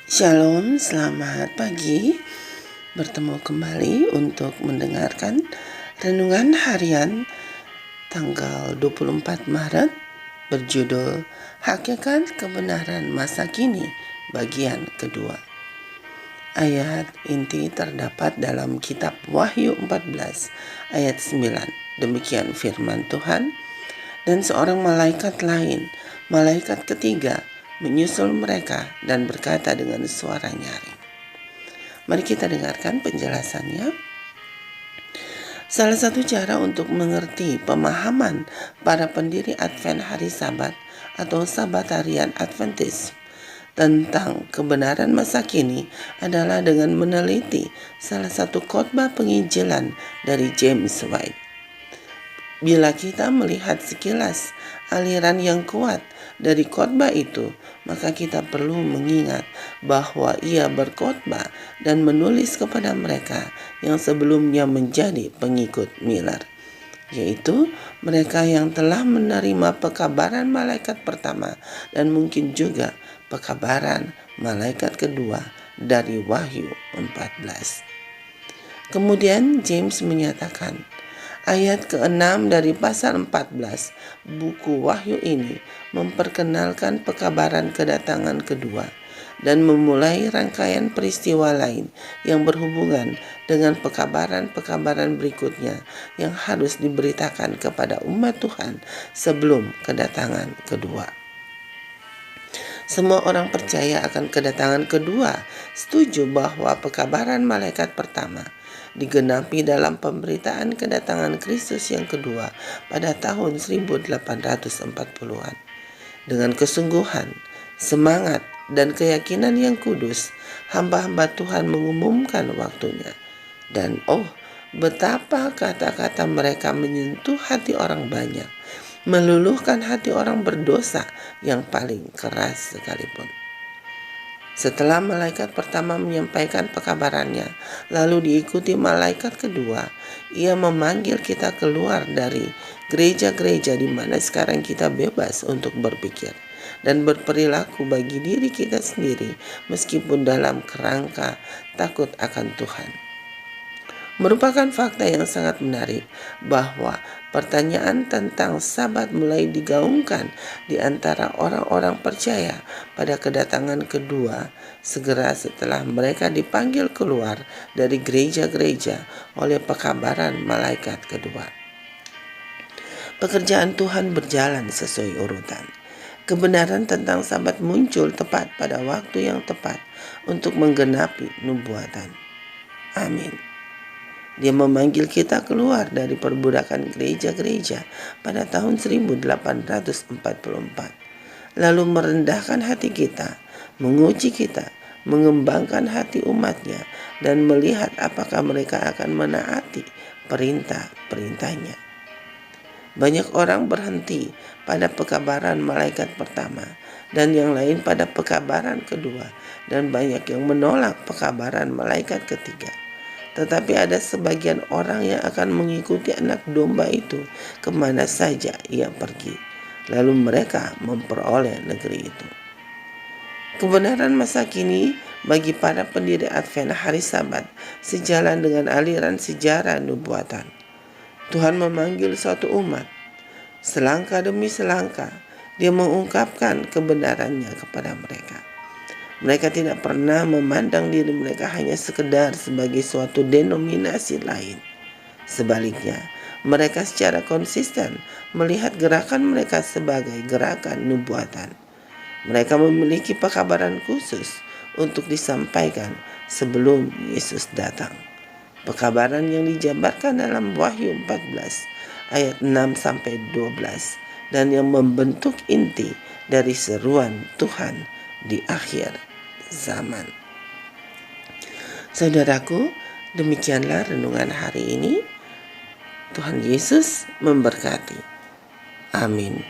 Shalom, selamat pagi. Bertemu kembali untuk mendengarkan renungan harian tanggal 24 Maret berjudul Hakikat Kebenaran Masa Kini bagian kedua. Ayat inti terdapat dalam kitab Wahyu 14 ayat 9. Demikian firman Tuhan. Dan seorang malaikat lain, malaikat ketiga, menyusul mereka dan berkata dengan suara nyaring. Mari kita dengarkan penjelasannya. Salah satu cara untuk mengerti pemahaman para pendiri Advent hari Sabat atau Sabatarian Adventis tentang kebenaran masa kini adalah dengan meneliti salah satu khotbah penginjilan dari James White. Bila kita melihat sekilas aliran yang kuat dari khotbah itu, maka kita perlu mengingat bahwa ia berkhotbah dan menulis kepada mereka yang sebelumnya menjadi pengikut Miller, yaitu mereka yang telah menerima pekabaran malaikat pertama dan mungkin juga pekabaran malaikat kedua dari Wahyu 14. Kemudian James menyatakan, ayat ke-6 dari pasal 14 buku Wahyu ini memperkenalkan pekabaran kedatangan kedua dan memulai rangkaian peristiwa lain yang berhubungan dengan pekabaran-pekabaran berikutnya yang harus diberitakan kepada umat Tuhan sebelum kedatangan kedua. Semua orang percaya akan kedatangan kedua setuju bahwa pekabaran malaikat pertama digenapi dalam pemberitaan kedatangan Kristus yang kedua pada tahun 1840-an. Dengan kesungguhan, semangat, dan keyakinan yang kudus, hamba-hamba Tuhan mengumumkan waktunya. Dan betapa kata-kata mereka menyentuh hati orang banyak, meluluhkan hati orang berdosa yang paling keras sekalipun. Setelah malaikat pertama menyampaikan pekabarannya, lalu diikuti malaikat kedua, ia memanggil kita keluar dari gereja-gereja di mana sekarang kita bebas untuk berpikir dan berperilaku bagi diri kita sendiri meskipun dalam kerangka takut akan Tuhan. Merupakan fakta yang sangat menarik bahwa pertanyaan tentang Sabat mulai digaungkan di antara orang-orang percaya pada kedatangan kedua segera setelah mereka dipanggil keluar dari gereja-gereja oleh pekabaran malaikat kedua. Pekerjaan Tuhan berjalan sesuai urutan. Kebenaran tentang Sabat muncul tepat pada waktu yang tepat untuk menggenapi nubuatan. Amin. Dia memanggil kita keluar dari perbudakan gereja-gereja pada tahun 1844, lalu merendahkan hati kita, menguji kita, mengembangkan hati umatnya, dan melihat apakah mereka akan menaati perintah-perintahnya. Banyak orang berhenti pada pekabaran malaikat pertama dan yang lain pada pekabaran kedua, dan banyak yang menolak pekabaran malaikat ketiga. Tetapi ada sebagian orang yang akan mengikuti anak domba itu kemana saja ia pergi. Lalu mereka memperoleh negeri itu. Kebenaran masa kini bagi para pendiri Advent hari Sabat sejalan dengan aliran sejarah nubuatan. Tuhan memanggil suatu umat. Selangkah demi selangkah, dia mengungkapkan kebenarannya kepada mereka. Mereka tidak pernah memandang diri mereka hanya sekedar sebagai suatu denominasi lain. Sebaliknya, mereka secara konsisten melihat gerakan mereka sebagai gerakan nubuatan. Mereka memiliki pekabaran khusus untuk disampaikan sebelum Yesus datang. Pekabaran yang dijabarkan dalam Wahyu 14 ayat 6-12 dan yang membentuk inti dari seruan Tuhan di akhir zaman. Saudaraku, demikianlah renungan hari ini. Tuhan Yesus memberkati. Amin.